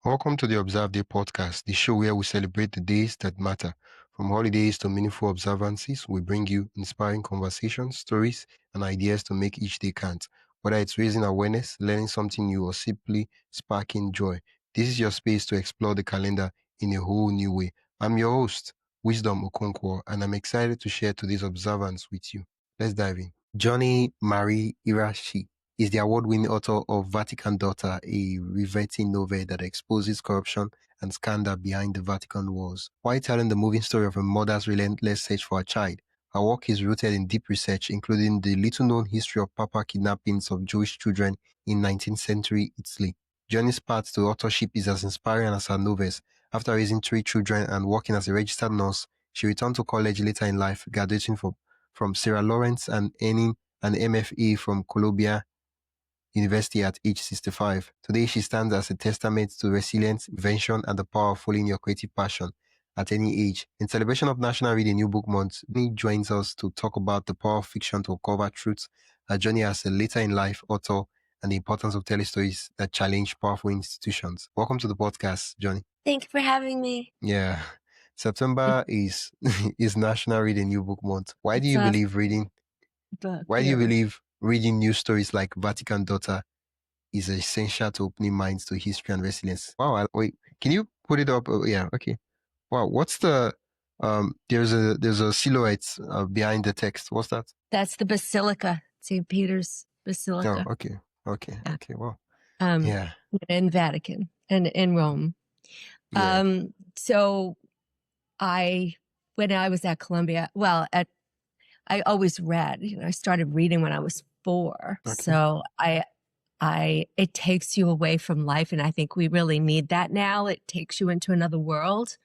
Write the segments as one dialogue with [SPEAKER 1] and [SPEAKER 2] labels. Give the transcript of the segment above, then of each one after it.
[SPEAKER 1] Welcome to the Observe Day podcast, the show where we celebrate the days that matter. From holidays to meaningful observances, we bring you inspiring conversations, stories, and ideas to make each day count. Whether it's raising awareness, learning something new, or simply sparking joy, this is your space to explore the calendar in a whole new way. I'm your host, Wisdom Okonkwo, and I'm excited to share today's observance with you. Let's dive in. Joni Marie Iraci is the award-winning author of Vatican Daughter, a riveting novel that exposes corruption and scandal behind the Vatican walls. While telling the moving story of a mother's relentless search for a child, her work is rooted in deep research, including the little-known history of Papal kidnappings of Jewish children in 19th century Italy. Journey's path to authorship is as inspiring as her novels. After raising 3 children and working as a registered nurse, she returned to college later in life, graduating from Sarah Lawrence and earning an MFA from Columbia University at age 65. Today, she stands as a testament to resilience, invention, and the power of following your creative passion at any age. In celebration of National Read a New Book Month, Johnny joins us to talk about the power of fiction to uncover truths, her journey as a later-in-life author, and the importance of telling stories that challenge powerful institutions. Welcome to the podcast, Johnny.
[SPEAKER 2] Thank you for having me.
[SPEAKER 1] Yeah. September is National Read a New Book Month. Why do
[SPEAKER 2] It's
[SPEAKER 1] you
[SPEAKER 2] a
[SPEAKER 1] believe reading
[SPEAKER 2] book.
[SPEAKER 1] Why do you believe reading news stories like Vatican Daughter is essential to opening minds to history and resilience? Wow, wait, can you put it up? Oh, yeah, okay. Wow, what's the there's a silhouette behind the text. What's that?
[SPEAKER 2] That's the Basilica, St. Peter's Basilica.
[SPEAKER 1] Oh, okay.
[SPEAKER 2] Yeah.
[SPEAKER 1] Okay, wow.
[SPEAKER 2] Um,
[SPEAKER 1] Yeah.
[SPEAKER 2] in Vatican and in Rome.
[SPEAKER 1] Yeah.
[SPEAKER 2] So when I was at Columbia, I always read, I started reading when I was 4.
[SPEAKER 1] Okay.
[SPEAKER 2] So it takes you away from life. And I think we really need that now. It takes you into another world.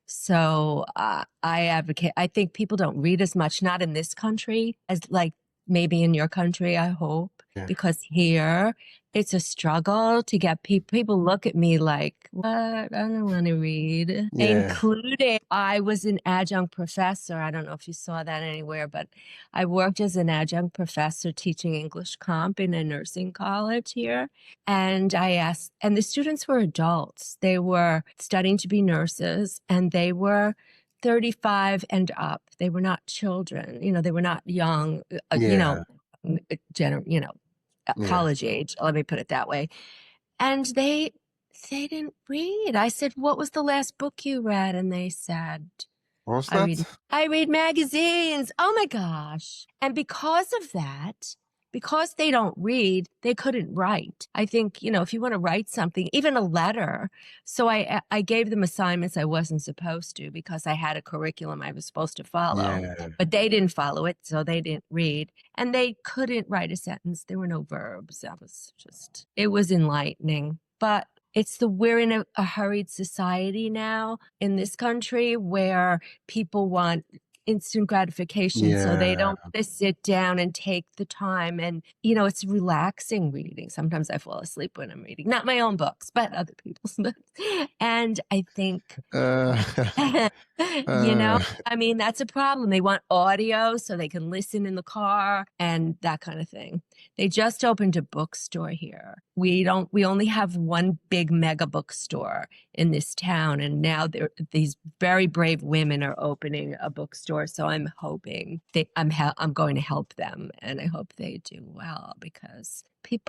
[SPEAKER 2] So I advocate, I think people don't read as much, not in this country as like maybe in your country, I hope, because here it's a struggle to get people look at me like, what? I don't want to read. Including, I was an adjunct professor. I don't know if you saw that anywhere, but I worked as an adjunct professor teaching English comp in a nursing college here. And I asked, and the students were adults. They were studying to be nurses, and they were 35 and up. They were not children. They were not young, college age. Let me put it that way. And they didn't read. I said, "What was the last book you read?" And they said,
[SPEAKER 1] What's that?
[SPEAKER 2] I read magazines. Oh my gosh. And because of that, because they don't read, they couldn't write. I think, if you want to write something, even a letter. So I gave them assignments I wasn't supposed to because I had a curriculum I was supposed to follow. Yeah. But they didn't follow it, so they didn't read. And they couldn't write a sentence. There were no verbs. It was enlightening. But we're in a hurried society now in this country where people want instant gratification. So they don't just sit down and take the time. And, it's relaxing reading. Sometimes I fall asleep when I'm reading, not my own books, but other people's books. And I think, that's a problem. They want audio so they can listen in the car and that kind of thing. They just opened a bookstore here. We only have one big mega bookstore in this town. And now these very brave women are opening a bookstore. So I'm hoping I'm going to help them, and I hope they do well because we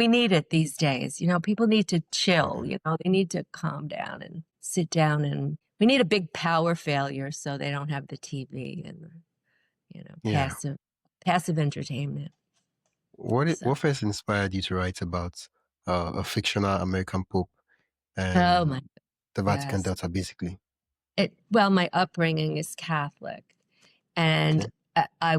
[SPEAKER 2] need it these days. People need to chill, they need to calm down and sit down, and we need a big power failure so they don't have the TV and passive entertainment.
[SPEAKER 1] What first inspired you to write about a fictional American Pope and the Vatican Daughter, basically?
[SPEAKER 2] My upbringing is Catholic, and I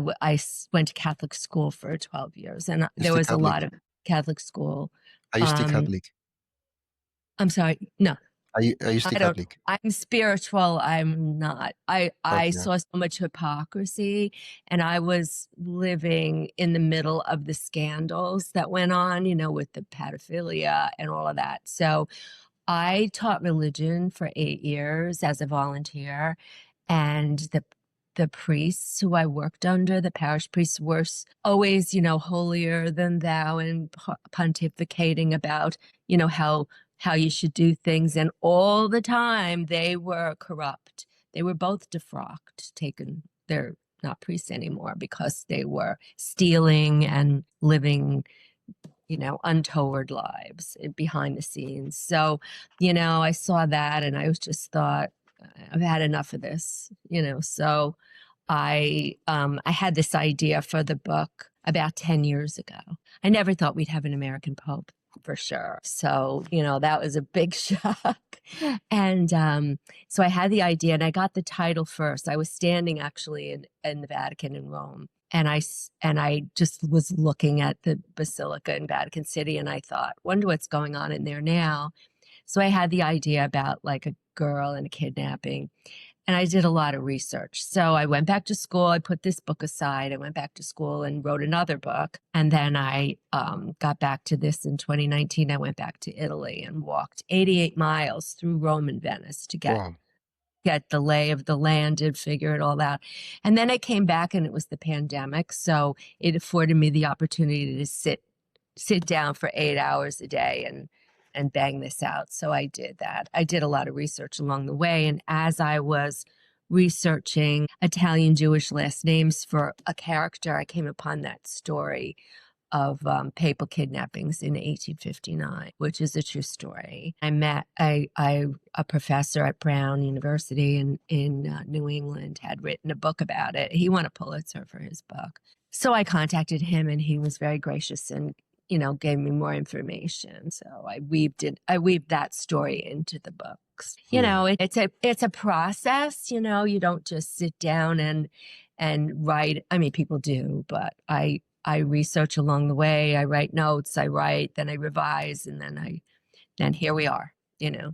[SPEAKER 2] went to Catholic school for 12 years, and there was a lot of Catholic school.
[SPEAKER 1] Are you still Catholic?
[SPEAKER 2] I'm sorry, no.
[SPEAKER 1] Are you still Catholic?
[SPEAKER 2] I'm spiritual. I'm not. I saw so much hypocrisy, and I was living in the middle of the scandals that went on, with the pedophilia and all of that. So I taught religion for 8 years as a volunteer, and the priests who I worked under, the parish priests, were always, holier than thou and pontificating about, how you should do things. And all the time they were corrupt. They were both defrocked, they're not priests anymore because they were stealing and living, untoward lives behind the scenes. So, I saw that and I was just thought, I've had enough of this, so I had this idea for the book about 10 years ago. I never thought we'd have an American Pope for sure. So, that was a big shock. And so I had the idea and I got the title first. I was standing actually in the Vatican in Rome. And I just was looking at the Basilica in Vatican City and I thought, wonder what's going on in there now. So I had the idea about like a girl and a kidnapping. And I did a lot of research. So I went back to school. I put this book aside. I went back to school and wrote another book. And then I got back to this in 2019. I went back to Italy and walked 88 miles through Rome and Venice to get the lay of the land and figure it all out. And then I came back and it was the pandemic. So it afforded me the opportunity to sit down for 8 hours a day and bang this out. So I did that. I did a lot of research along the way. And as I was researching Italian Jewish last names for a character, I came upon that story of papal kidnappings in 1859, which is a true story. I met a professor at Brown University in New England had written a book about it. He won a Pulitzer for his book. So I contacted him and he was very gracious and gave me more information. So I weaved that story into the books. It's a process, you don't just sit down and write. I mean, people do, but I research along the way. I write notes, then I revise, and then here we are, So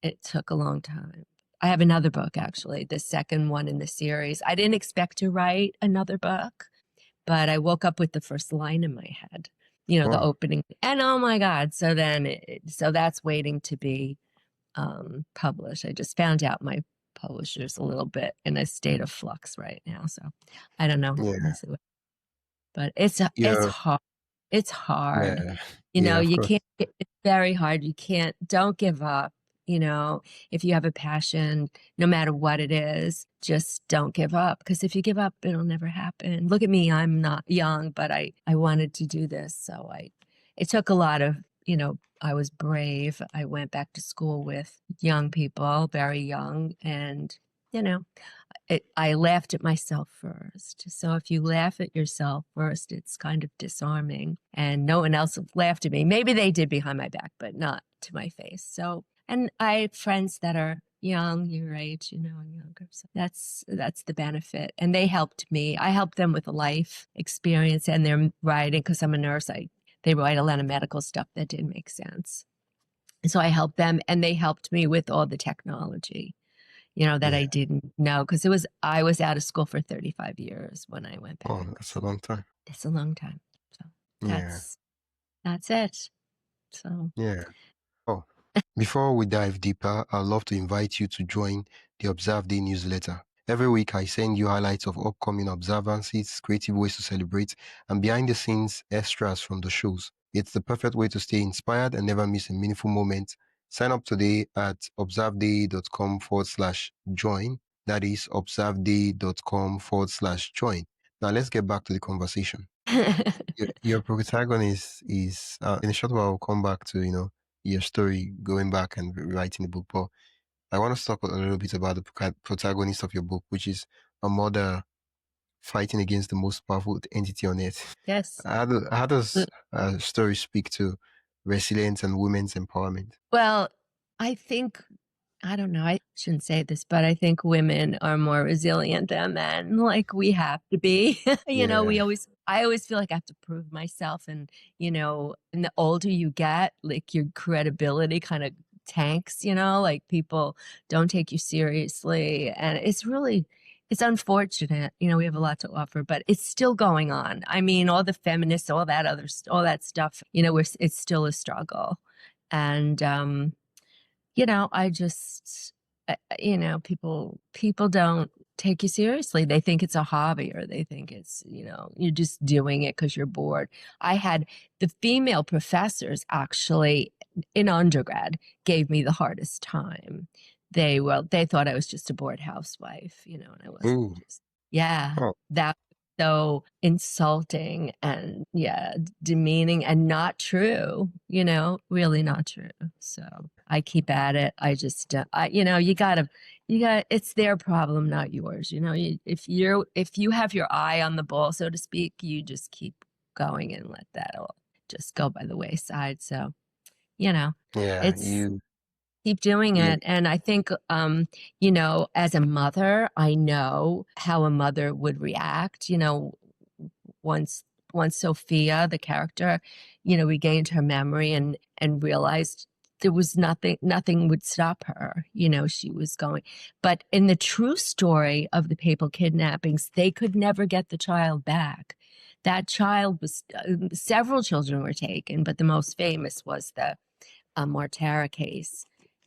[SPEAKER 2] it took a long time. I have another book, actually, the second one in the series. I didn't expect to write another book. But I woke up with the first line in my head, the opening. And oh my God. So then, so that's waiting to be published. I just found out my publisher's a little bit in a state of flux right now. So I don't know.
[SPEAKER 1] Yeah.
[SPEAKER 2] But it's hard. It's hard.
[SPEAKER 1] Of
[SPEAKER 2] You
[SPEAKER 1] course.
[SPEAKER 2] can't, it's very hard. Don't give up. If you have a passion, no matter what it is, just don't give up. Because if you give up, it'll never happen. Look at me. I'm not young, but I wanted to do this. So it took a lot of, I was brave. I went back to school with young people, very young. And, I laughed at myself first. So if you laugh at yourself first, it's kind of disarming. And no one else laughed at me. Maybe they did behind my back, but not to my face. So, and I have friends that are young, your age, and younger. So that's the benefit. And they helped me. I helped them with a life experience and their writing, because I'm a nurse. They write a lot of medical stuff that didn't make sense. So I helped them, and they helped me with all the technology, that I didn't know, because I was out of school for 35 years when I went back.
[SPEAKER 1] Oh, that's a long time.
[SPEAKER 2] It's a long time. So that's it. So
[SPEAKER 1] Oh, before we dive deeper, I'd love to invite you to join the Observe Day newsletter. Every week, I send you highlights of upcoming observances, creative ways to celebrate, and behind-the-scenes extras from the shows. It's the perfect way to stay inspired and never miss a meaningful moment. Sign up today at observeday.com/join. That is observeday.com/join. Now, let's get back to the conversation. Your protagonist is, in a short while, I'll come back to, your story, going back and writing the book. But I want to talk a little bit about the protagonist of your book, which is a mother fighting against the most powerful entity on earth.
[SPEAKER 2] Yes.
[SPEAKER 1] How does story speak to resilience and women's empowerment?
[SPEAKER 2] Well, I think, I don't know, I shouldn't say this, but I think women are more resilient than men. Like, we have to be. I always feel like I have to prove myself. And, and the older you get, like, your credibility kind of tanks, like, people don't take you seriously. And it's unfortunate. We have a lot to offer, but it's still going on. I mean, all the feminists, all that stuff, it's still a struggle. And, I just, people don't take you seriously. They think it's a hobby, or they think it's, you're just doing it because you're bored. I had the female professors actually in undergrad gave me the hardest time. They thought I was just a bored housewife, and I wasn't.
[SPEAKER 1] Ooh.
[SPEAKER 2] Just, yeah,
[SPEAKER 1] Oh,
[SPEAKER 2] that was so insulting and demeaning and not true, really not true. So I keep at it. I just, it's their problem, not yours. If you have your eye on the ball, so to speak, you just keep going and let that all just go by the wayside. So,
[SPEAKER 1] yeah,
[SPEAKER 2] it's keep doing it. And I think, as a mother, I know how a mother would react, once Sophia, the character, regained her memory and realized there was nothing would stop her. She was going. But in the true story of the papal kidnappings, they could never get the child back. That child was, several children were taken, but the most famous was the Mortara case.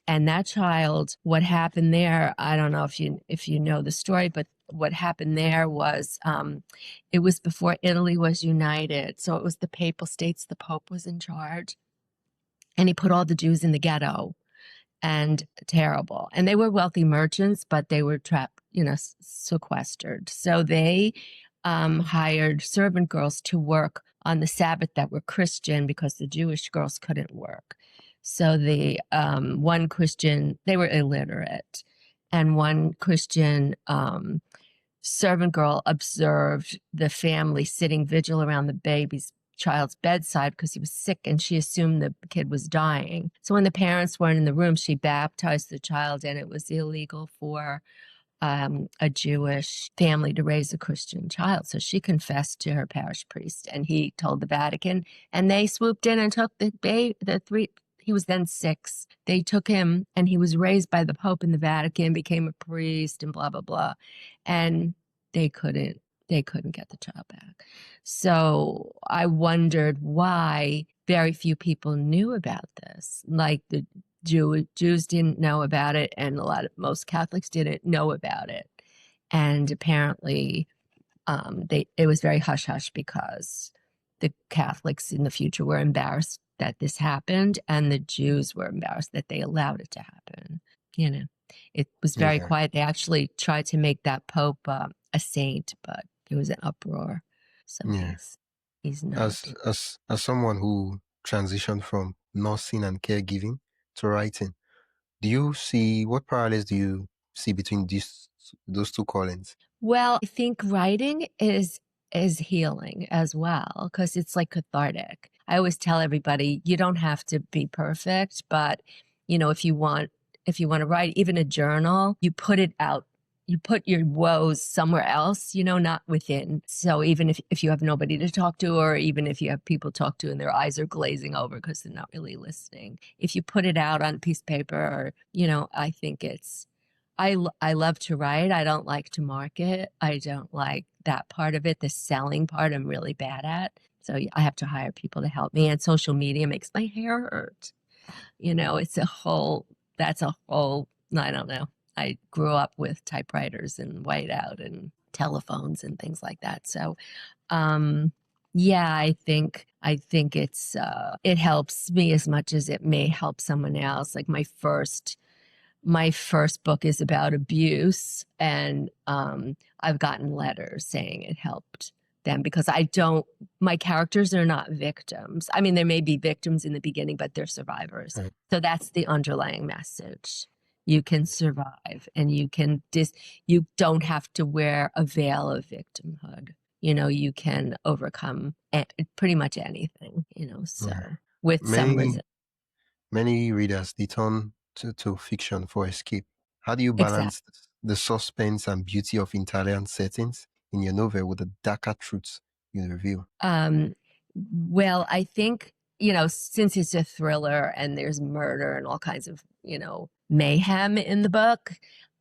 [SPEAKER 2] And that child, what happened there, I don't know if you know the story, but what happened there was it was before Italy was united. So it was the papal states, the Pope was in charge. And he put all the Jews in the ghetto, and terrible. And they were wealthy merchants, but they were trapped, sequestered. So they hired servant girls to work on the Sabbath that were Christian because the Jewish girls couldn't work. So the one Christian, they were illiterate, and one Christian servant girl observed the family sitting vigil around the child's bedside because he was sick, and she assumed the kid was dying. So when the parents weren't in the room, she baptized the child, and it was illegal for a Jewish family to raise a Christian child. So she confessed to her parish priest, and he told the Vatican, and they swooped in and took the three. He was then 6. They took him, and he was raised by the Pope in the Vatican, became a priest, and blah, blah, blah. And they couldn't get the child back. So I wondered why very few people knew about this. Like the Jews didn't know about it, and most Catholics didn't know about it. And apparently, it was very hush hush because the Catholics in the future were embarrassed that this happened, and the Jews were embarrassed that they allowed it to happen. It was very
[SPEAKER 1] yeah.
[SPEAKER 2] quiet. They actually tried to make that Pope a saint, but there was an uproar. So
[SPEAKER 1] Yeah.
[SPEAKER 2] he's
[SPEAKER 1] As
[SPEAKER 2] not.
[SPEAKER 1] as someone who transitioned from nursing and caregiving to writing, what parallels do you see between those two callings?
[SPEAKER 2] Well, I think writing is healing as well because it's like cathartic. I always tell everybody you don't have to be perfect, but if you want to write even a journal, you put it out. You put your woes somewhere else, not within. So even if you have nobody to talk to, or even if you have people to talk to and their eyes are glazing over because they're not really listening, if you put it out on a piece of paper, or, I think I love to write. I don't like to market. I don't like that part of it. The selling part I'm really bad at. So I have to hire people to help me. And social media makes my hair hurt. That's a whole, I don't know. I grew up with typewriters and whiteout and telephones and things like that. So, yeah, I think it helps me as much as it may help someone else. Like my first book is about abuse, and I've gotten letters saying it helped them because my characters are not victims. I mean, there may be victims in the beginning, but they're survivors.
[SPEAKER 1] Mm.
[SPEAKER 2] So that's the underlying message. You can survive, and you don't have to wear a veil of victimhood. You can overcome pretty much anything, so
[SPEAKER 1] Yeah.
[SPEAKER 2] with some
[SPEAKER 1] Many
[SPEAKER 2] resistance.
[SPEAKER 1] many readers they turn to fiction for escape. How do you
[SPEAKER 2] Exactly.
[SPEAKER 1] balance the suspense and beauty of Italian settings in your novel with the darker truths you reveal?
[SPEAKER 2] Well, I think, since it's a thriller and there's murder and all kinds of, mayhem in the book,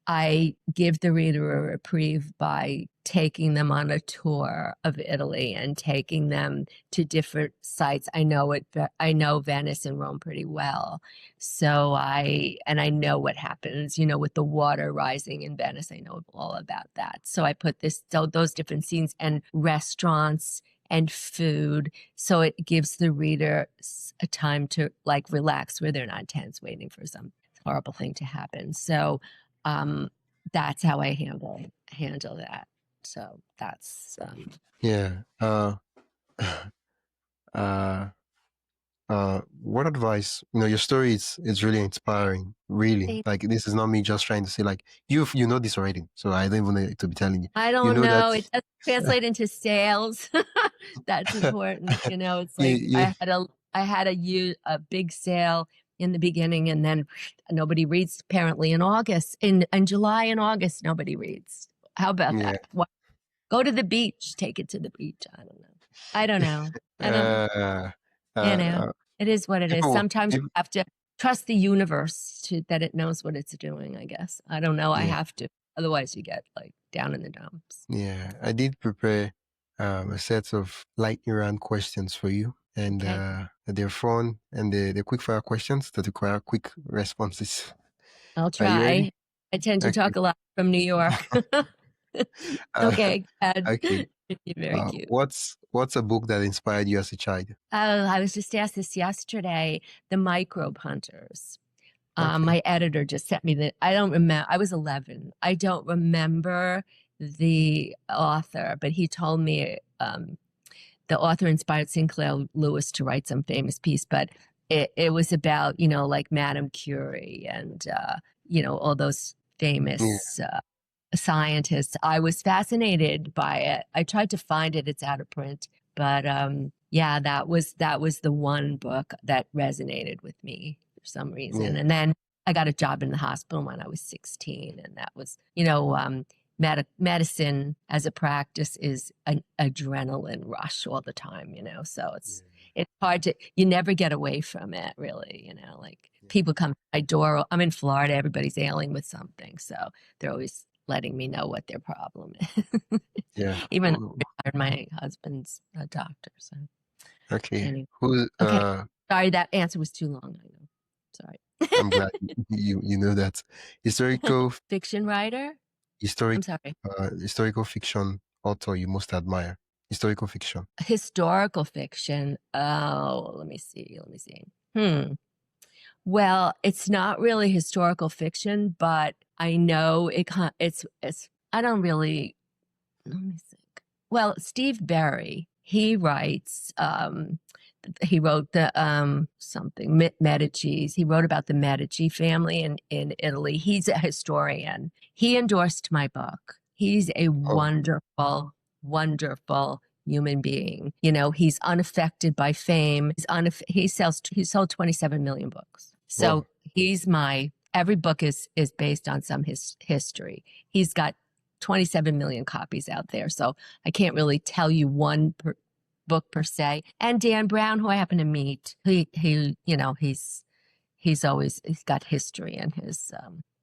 [SPEAKER 2] I give the reader a reprieve by taking them on a tour of Italy and taking them to different sites. I know Venice and Rome pretty well. So I know what happens, with the water rising in Venice. I know all about that. So I put those different scenes and restaurants and food. So it gives the reader a time to like relax where they're not tense waiting for some horrible thing to happen. So that's how I handle that. So that's
[SPEAKER 1] Yeah. What advice? Your story is really inspiring. Really, like this is not me just trying to say like you know this already, so I don't even need to be telling you.
[SPEAKER 2] I
[SPEAKER 1] You
[SPEAKER 2] don't
[SPEAKER 1] know that.
[SPEAKER 2] know. It doesn't translate into sales. That's important. It's
[SPEAKER 1] Yeah,
[SPEAKER 2] like
[SPEAKER 1] yeah,
[SPEAKER 2] I had a big sale in the beginning, and then nobody reads. Apparently, in August, in July and August, nobody reads. How about
[SPEAKER 1] yeah.
[SPEAKER 2] that? Go to the beach. Take it to the beach. I don't know. I don't know. I don't know.
[SPEAKER 1] Uh, uh,
[SPEAKER 2] You know,
[SPEAKER 1] uh,
[SPEAKER 2] it is what it is.
[SPEAKER 1] people,
[SPEAKER 2] Sometimes you
[SPEAKER 1] people,
[SPEAKER 2] have to trust the universe that it knows what it's doing, I guess. I don't know. I
[SPEAKER 1] yeah,
[SPEAKER 2] have to. Otherwise, you get like down in the dumps.
[SPEAKER 1] yeah. I did prepare a set of lightning round questions for you, and
[SPEAKER 2] Okay.
[SPEAKER 1] they're fun and they're quick fire questions that require quick responses.
[SPEAKER 2] I'll
[SPEAKER 1] Are you ready?
[SPEAKER 2] try. I tend to
[SPEAKER 1] Okay.
[SPEAKER 2] talk a lot from New York.
[SPEAKER 1] Uh,
[SPEAKER 2] Okay, Ed.
[SPEAKER 1] okay.
[SPEAKER 2] You're very cute.
[SPEAKER 1] What's a book that inspired you as a child?
[SPEAKER 2] Oh, I was just asked this yesterday. The Microbe Hunters.
[SPEAKER 1] Okay.
[SPEAKER 2] My editor just sent me I don't remember. I was 11. I don't remember the author, but he told me the author inspired Sinclair Lewis to write some famous piece, but it was about, like Madame Curie and, all those
[SPEAKER 1] Yeah.
[SPEAKER 2] famous scientists. I was fascinated by it. I tried to find it. It's out of print. But yeah, that was the one book that resonated with me for some reason.
[SPEAKER 1] Yeah.
[SPEAKER 2] And then I got a job in the hospital when I was 16. And that was, medicine as a practice is an adrenaline rush all the time, so it's hard you never get away from it really, like people come to my door. I'm in Florida, everybody's ailing with something. So they're always letting me know what their problem is.
[SPEAKER 1] Yeah.
[SPEAKER 2] Even my husband's a doctor. So
[SPEAKER 1] Okay.
[SPEAKER 2] anyway,
[SPEAKER 1] Who's
[SPEAKER 2] okay. Sorry, that answer was too long. I know. Sorry.
[SPEAKER 1] I'm glad you know that. Historical
[SPEAKER 2] Fiction writer.
[SPEAKER 1] historic
[SPEAKER 2] I'm sorry.
[SPEAKER 1] Historical fiction author you most admire. Historical fiction.
[SPEAKER 2] Historical fiction. Oh, let me see. Well, it's not really historical fiction, but I know it's I don't really, let me think. Well, Steve Berry, he writes he wrote the something Medici's. He wrote about the Medici family in Italy. He's a historian. He endorsed my book. He's a
[SPEAKER 1] Oh,
[SPEAKER 2] wonderful, wonderful human being. He's unaffected by fame. He sold 27 million books.
[SPEAKER 1] wow.
[SPEAKER 2] So every book is based on some history. He's got 27 million copies out there. So I can't really tell you one book per se. And Dan Brown, who I happen to meet, he's got history in his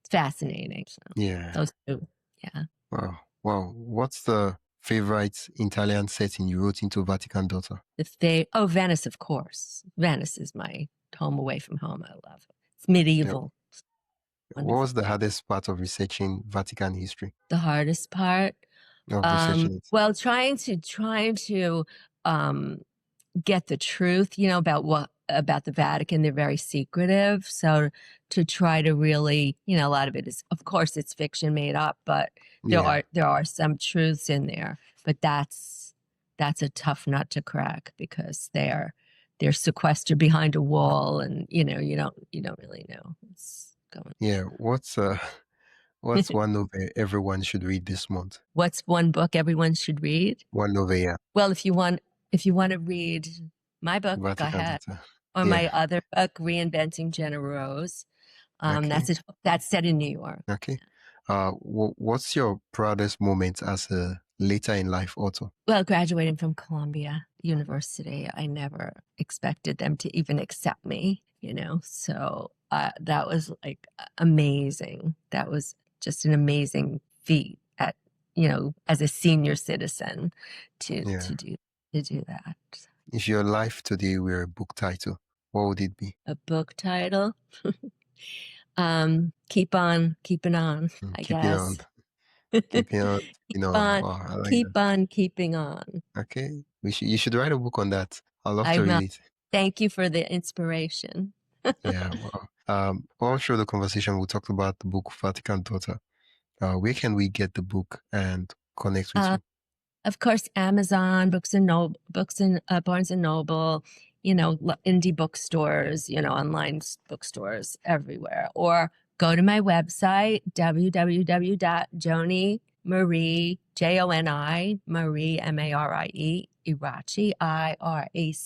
[SPEAKER 2] fascinating. So
[SPEAKER 1] Yeah.
[SPEAKER 2] those two, yeah.
[SPEAKER 1] Wow. Wow. What's the favorite Italian setting you wrote into Vatican Daughter?
[SPEAKER 2] Venice, of course. Venice is my home away from home. I love it. It's
[SPEAKER 1] Yeah.
[SPEAKER 2] medieval.
[SPEAKER 1] What
[SPEAKER 2] Wonderful.
[SPEAKER 1] was the hardest part of researching Vatican history?
[SPEAKER 2] The hardest part.
[SPEAKER 1] Of researching it.
[SPEAKER 2] Well, trying to get the truth, about the Vatican. They're very secretive. So to try to really, a lot of it is, of course, it's fiction made up, but
[SPEAKER 1] Yeah.
[SPEAKER 2] there are some truths in there. But that's a tough nut to crack because they're sequestered behind a wall, and you don't really know what's going.
[SPEAKER 1] Yeah. What's one novel everyone should read this month?
[SPEAKER 2] What's one book everyone should read?
[SPEAKER 1] One novel, yeah.
[SPEAKER 2] Well, if you want to read my book, go
[SPEAKER 1] Vatican
[SPEAKER 2] ahead.
[SPEAKER 1] Daughter.
[SPEAKER 2] Or
[SPEAKER 1] Yeah.
[SPEAKER 2] my other book, Reinventing Jenna Rose.
[SPEAKER 1] Okay.
[SPEAKER 2] That's set in New York.
[SPEAKER 1] Okay. What's your proudest moment as a later in life author?
[SPEAKER 2] Well, graduating from Columbia University, I never expected them to even accept me, So that was like amazing. That was just an amazing feat at, as a senior citizen to do that.
[SPEAKER 1] If your life today were a book title, what would it be?
[SPEAKER 2] A book title? Keep on keeping on, I
[SPEAKER 1] Keeping on.
[SPEAKER 2] guess.
[SPEAKER 1] Keeping on, keeping on. Wow, I like that.
[SPEAKER 2] Keep on keeping on.
[SPEAKER 1] Okay. You should write a book on that. I'd love
[SPEAKER 2] I
[SPEAKER 1] to
[SPEAKER 2] will.
[SPEAKER 1] read it.
[SPEAKER 2] Thank you for the inspiration.
[SPEAKER 1] Yeah, wow. All through the conversation, we talked about the book Vatican Daughter. Where can we get the book and connect with you?
[SPEAKER 2] Of course, Amazon, Books and Barnes and Noble, indie bookstores, online bookstores everywhere. Or go to my website, www.jonimarie, Joni, Marie, Marie, Iraci,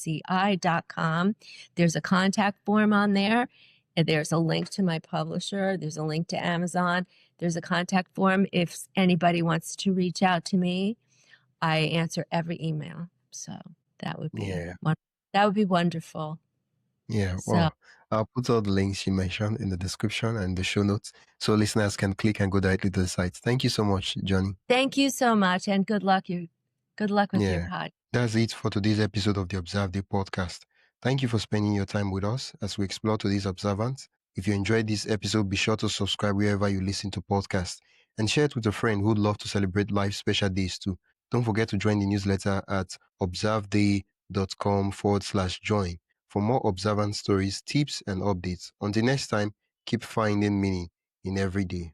[SPEAKER 2] IRACI.com. There's a contact form on there. And there's a link to my publisher. There's a link to Amazon. There's a contact form if anybody wants to reach out to me. I answer every email. So that would be wonderful.
[SPEAKER 1] Yeah,
[SPEAKER 2] So
[SPEAKER 1] well, I'll put all the links you mentioned in the description and the show notes so listeners can click and go directly to the site. Thank you so much, Joni.
[SPEAKER 2] thank you so much, and good luck with your podcast.
[SPEAKER 1] That's it for today's episode of the Observe Day podcast. Thank you for spending your time with us as we explore today's observance. If you enjoyed this episode, be sure to subscribe wherever you listen to podcasts and share it with a friend who'd love to celebrate life special days too. Don't forget to join the newsletter at observeday.com/join for more observance stories, tips, and updates. Until next time, keep finding meaning in every day.